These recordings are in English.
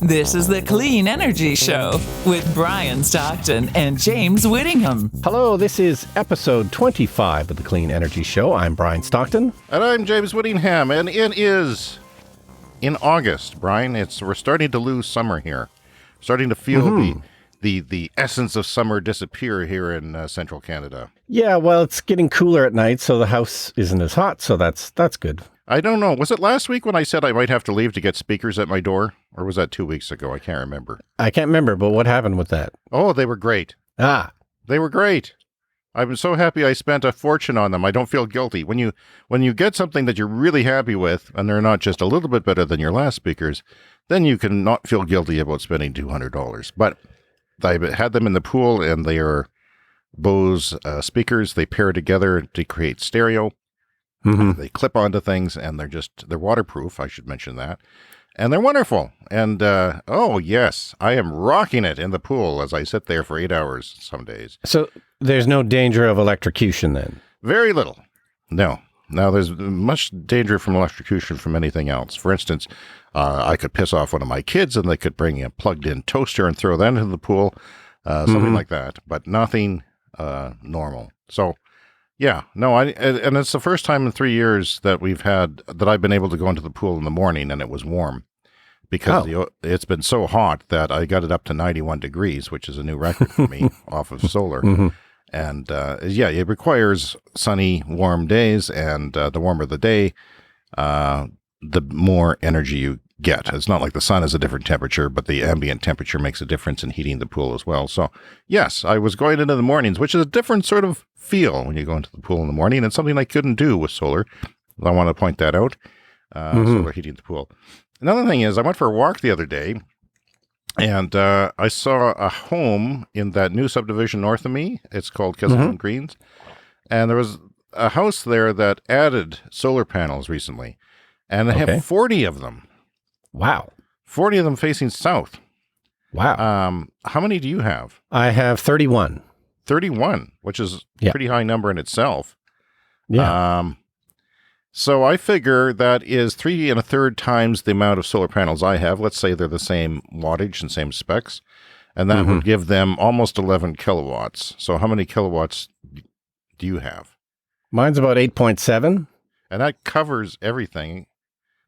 This is the Clean Energy Show with Brian Stockton and James Whittingham. Hello, this is episode 25 of the Clean Energy Show. I'm Brian Stockton. And I'm James Whittingham, and it is in August, Brian. We're starting to lose summer here. Starting to feel the essence of summer disappear here in central Canada. Yeah, well, it's getting cooler at night, so the house isn't as hot, so that's good. I don't know. Was it last week when I said I might have to leave to get speakers at my door? Or was that 2 weeks ago? I can't remember. I can't remember, but what happened with that? Oh, they were great. They were great. I'm so happy I spent a fortune on them. I don't feel guilty. When you get something that you're really happy with, and they're not just a little bit better than your last speakers, then you can not feel guilty about spending $200. But I had them in the pool, and they are Bose speakers. They pair together to create stereo. They clip onto things, and they're waterproof. I should mention that. And they're wonderful. And, oh, yes, I am rocking it in the pool as I sit there for 8 hours some days. So there's no danger of electrocution then? Very little. No. Now, there's much danger from electrocution from anything else. For instance, I could piss off one of my kids, and they could bring a plugged-in toaster and throw that into the pool, something like that. But nothing normal. So, yeah, no, and it's the first time in 3 years that I've been able to go into the pool in the morning and it was warm because it's been so hot that I got it up to 91 degrees, which is a new record for me off of solar. And it requires sunny, warm days, and the warmer the day, the more energy you get. It's not like the sun is a different temperature, but the ambient temperature makes a difference in heating the pool as well. So, yes, I was going into the mornings, which is a different sort of feel when you go into the pool in the morning, and something I couldn't do with solar. I want to point that out, solar heating the pool. Another thing is, I went for a walk the other day, and I saw a home in that new subdivision north of me. It's called Kesselman Greens, and there was a house there that added solar panels recently, and they have 40 of them. Wow. 40 of them facing south. Wow. How many do you have? I have 31. 31, which is a pretty high number in itself. Yeah. So I figure that is 3 1/3 times the amount of solar panels I have. Let's say they're the same wattage and same specs. And that would give them almost 11 kilowatts. So how many kilowatts do you have? Mine's about 8.7. And that covers everything.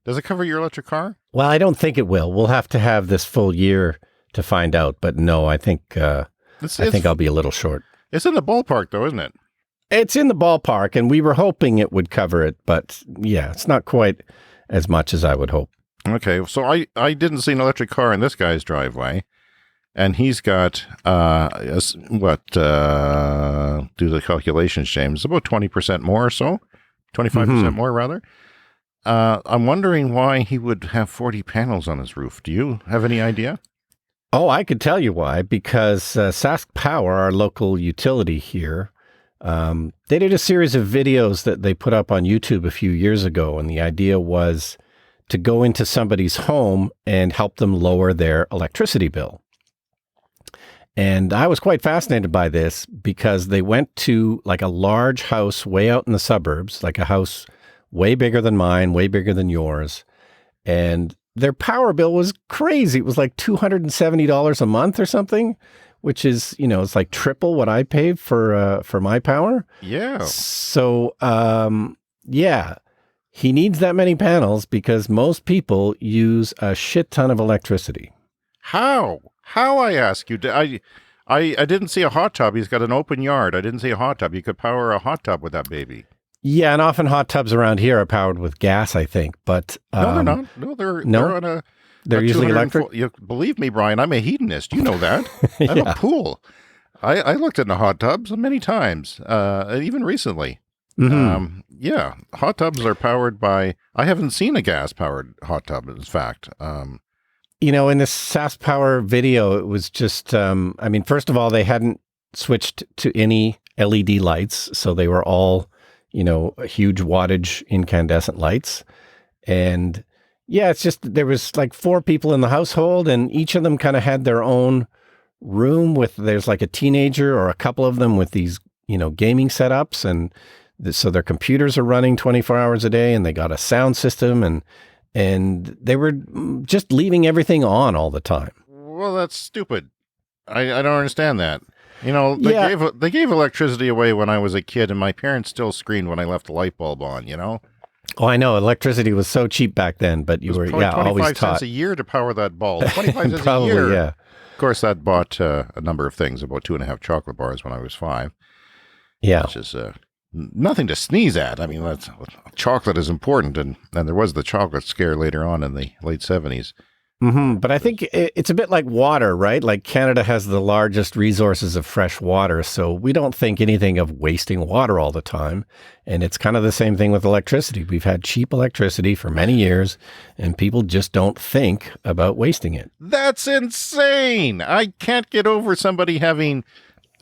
Does it cover your electric car? Well, I don't think it will. We'll have to have this full year to find out. But no, I think I'll be a little short. It's in the ballpark, though, isn't it? It's in the ballpark, and we were hoping it would cover it. But yeah, it's not quite as much as I would hope. Okay, so I didn't see an electric car in this guy's driveway. And he's got, do the calculations, James, about 20% more or so, 25% more rather. I'm wondering why he would have 40 panels on his roof. Do you have any idea? Oh, I could tell you why. Because Sask Power, our local utility here, they did a series of videos that they put up on YouTube a few years ago. And the idea was to go into somebody's home and help them lower their electricity bill. And I was quite fascinated by this because they went to like a large house way out in the suburbs, like a house way bigger than mine, way bigger than yours. And their power bill was crazy. It was like $270 a month or something, which is, it's like triple what I paid for my power. Yeah. So, he needs that many panels because most people use a shit ton of electricity. How, I ask you? I didn't see a hot tub. He's got an open yard. I didn't see a hot tub. You could power a hot tub with that baby. Yeah, and often hot tubs around here are powered with gas, I think. But no, they're not. No, they're on a. They're usually electric. Believe me, Brian, I'm a hedonist. You know that. I have a pool. I looked into hot tubs many times, even recently. Hot tubs are powered by. I haven't seen a gas-powered hot tub. In fact, in this Sask Power video, it was just. First of all, they hadn't switched to any LED lights, so they were all. Huge wattage incandescent lights. And it's just, there was like 4 people in the household and each of them kind of had their own room there's like a teenager or a couple of them with these, gaming setups. And so their computers are running 24 hours a day and they got a sound system and and they were just leaving everything on all the time. Well, that's stupid. I don't understand that. They gave electricity away when I was a kid, and my parents still screamed when I left the light bulb on, Oh, I know. Electricity was so cheap back then, but you were, always 25 taught. cents a year to power that bulb. 25 cents Probably, a year. yeah. Of course, that bought a number of things, about 2.5 chocolate bars when I was 5. Yeah. Which is nothing to sneeze at. I mean, chocolate is important, and there was the chocolate scare later on in the late 70s. Mm-hmm. But I think it's a bit like water, right? Like Canada has the largest resources of fresh water, so we don't think anything of wasting water all the time. And it's kind of the same thing with electricity. We've had cheap electricity for many years, and people just don't think about wasting it. That's insane. I can't get over somebody having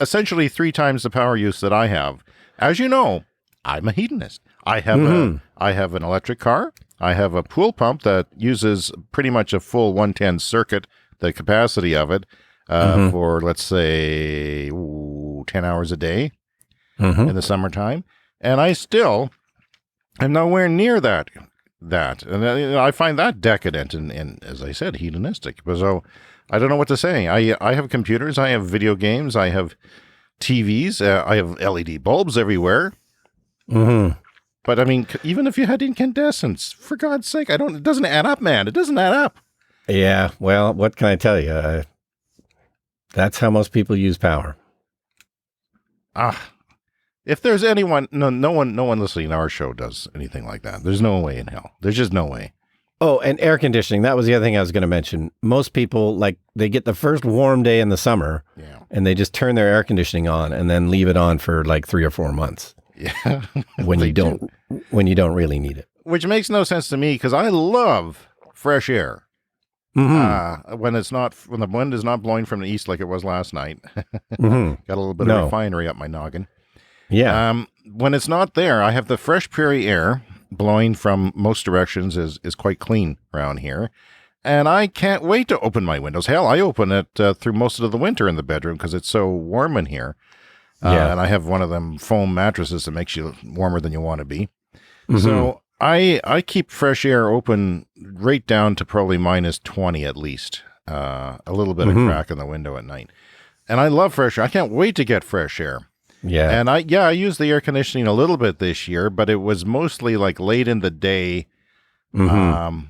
essentially 3 times the power use that I have. As you know, I'm a hedonist. I have I have an electric car. I have a pool pump that uses pretty much a full 110 circuit, the capacity of it, for, let's say, 10 hours a day in the summertime. And I still am nowhere near that. And I find that decadent and, as I said, hedonistic. So I don't know what to say. I have computers. I have video games. I have TVs. I have LED bulbs everywhere. Mm-hmm. But I mean, even if you had incandescents, for God's sake, it doesn't add up, man. It doesn't add up. Yeah. Well, what can I tell you? That's how most people use power. If there's anyone, no one listening to our show does anything like that. There's no way in hell. There's just no way. Oh, and air conditioning. That was the other thing I was going to mention. Most people, they get the first warm day in the summer and they just turn their air conditioning on and then leave it on for 3 or 4 months. Yeah. when you don't really need it. Which makes no sense to me because I love fresh air. Mm-hmm. When the wind is not blowing from the east like it was last night. Got a little bit of refinery up my noggin. Yeah. When it's not there, I have the fresh prairie air blowing from most directions is quite clean around here. And I can't wait to open my windows. Hell, I open it through most of the winter in the bedroom because it's so warm in here. And I have one of them foam mattresses that makes you warmer than you want to be. Mm-hmm. So I keep fresh air open right down to probably minus 20 at least. A little bit of crack in the window at night. And I love fresh air. I can't wait to get fresh air. Yeah. And I used the air conditioning a little bit this year, but it was mostly late in the day. There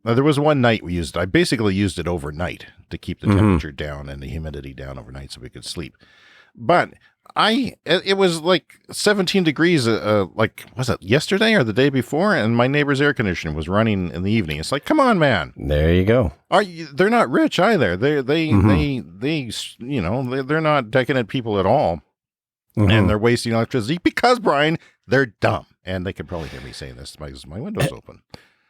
was one night I basically used it overnight to keep the temperature down and the humidity down overnight so we could sleep. But it was 17 degrees, was it yesterday or the day before? And my neighbor's air conditioner was running in the evening. It's come on, man. There you go. They're not rich either. They're not decadent people at all. And they're wasting electricity because, Brian, they're dumb. And they could probably hear me saying this because my window's open.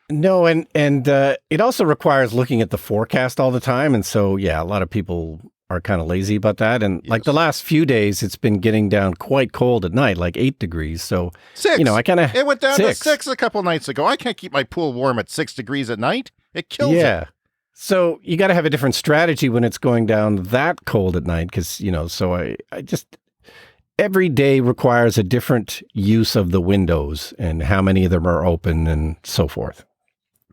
No, and it also requires looking at the forecast all the time. And so, a lot of people are kind of lazy about that. And the last few days, it's been getting down quite cold at night, 8 degrees. So, 6. It went down 6. to 6 a couple nights ago. I can't keep my pool warm at 6 degrees at night. It kills it. Yeah. So you got to have a different strategy when it's going down that cold at night. Because, so I just... Every day requires a different use of the windows and how many of them are open and so forth.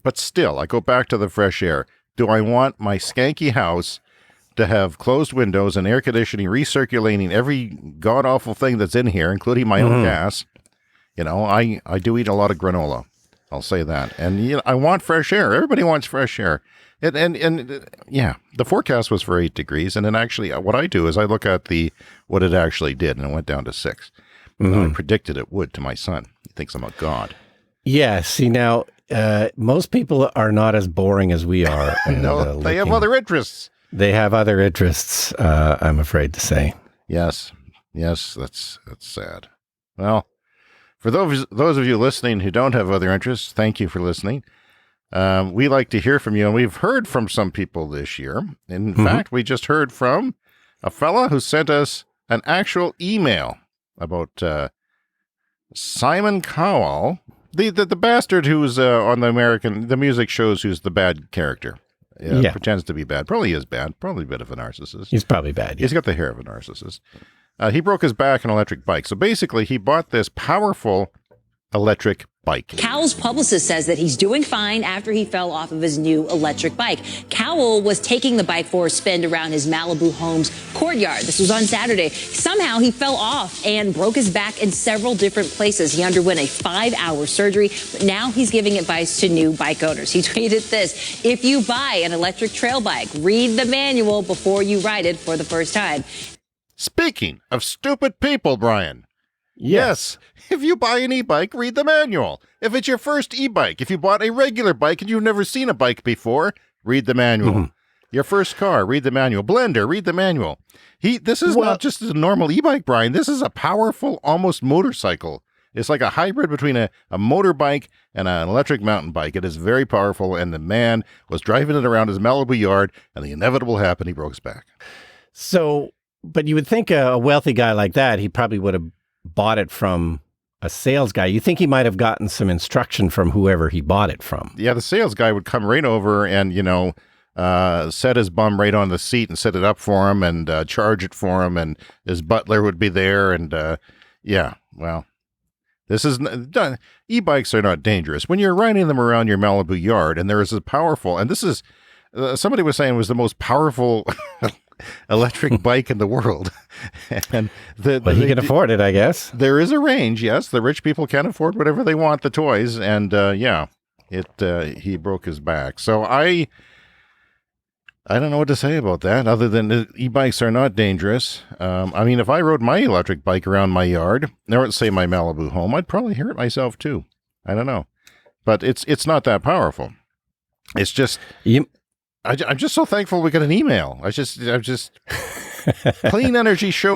But still, I go back to the fresh air. Do I want my skanky house to have closed windows and air conditioning recirculating every god-awful thing that's in here, including my own gas? I do eat a lot of granola. I'll say that. And I want fresh air. Everybody wants fresh air. And the forecast was for 8 degrees. And then actually what I do is I look at what it actually did, and it went down to 6. I predicted it would to my son. He thinks I'm a god. Yeah. See, now, most people are not as boring as we are. No, they have other interests. They have other interests, I'm afraid to say. Yes, that's sad. Well, for those of you listening who don't have other interests, thank you for listening. We like to hear from you, and we've heard from some people this year. In fact, we just heard from a fella who sent us an actual email about Simon Cowell, the bastard who's on the music shows, who's the bad character. Pretends to be bad. Probably is bad. Probably a bit of a narcissist. He's probably bad. Yeah. He's got the hair of a narcissist. He broke his back on an electric bike. So basically, he bought this powerful electric bike. Cowell's publicist says that he's doing fine after he fell off of his new electric bike. Cowell was taking the bike for a spin around his Malibu home's courtyard. This was on Saturday. Somehow he fell off and broke his back in several different places. He underwent a 5-hour surgery, but now he's giving advice to new bike owners. He tweeted this: if you buy an electric trail bike, read the manual before you ride it for the first time. Speaking of stupid people, Brian. Yes. If you buy an e-bike, read the manual. If it's your first e-bike, if you bought a regular bike and you've never seen a bike before, read the manual. Mm-hmm. Your first car, read the manual. Blender, read the manual. This is not just a normal e-bike, Brian. This is a powerful, almost motorcycle. It's like a hybrid between a motorbike and an electric mountain bike. It is very powerful, and the man was driving it around his Malibu yard, and the inevitable happened. He broke his back. So, but you would think a wealthy guy like that, he probably would have bought it from a sales guy. You think he might have gotten some instruction from whoever he bought it from. Yeah, the sales guy would come right over and, set his bum right on the seat and set it up for him and charge it for him. And his butler would be there. And this is done. E-bikes are not dangerous. When you're riding them around your Malibu yard and there is a powerful, and this is, somebody was saying it was the most powerful electric bike in the world. And he can afford it, I guess. There is a range, yes. The rich people can afford whatever they want, the toys, and he broke his back. So I don't know what to say about that, other than e-bikes are not dangerous. If I rode my electric bike around my yard, or say my Malibu home, I'd probably hurt myself too. I don't know, but it's not that powerful. It's just I'm just so thankful we got an email. I'm just Clean Energy Show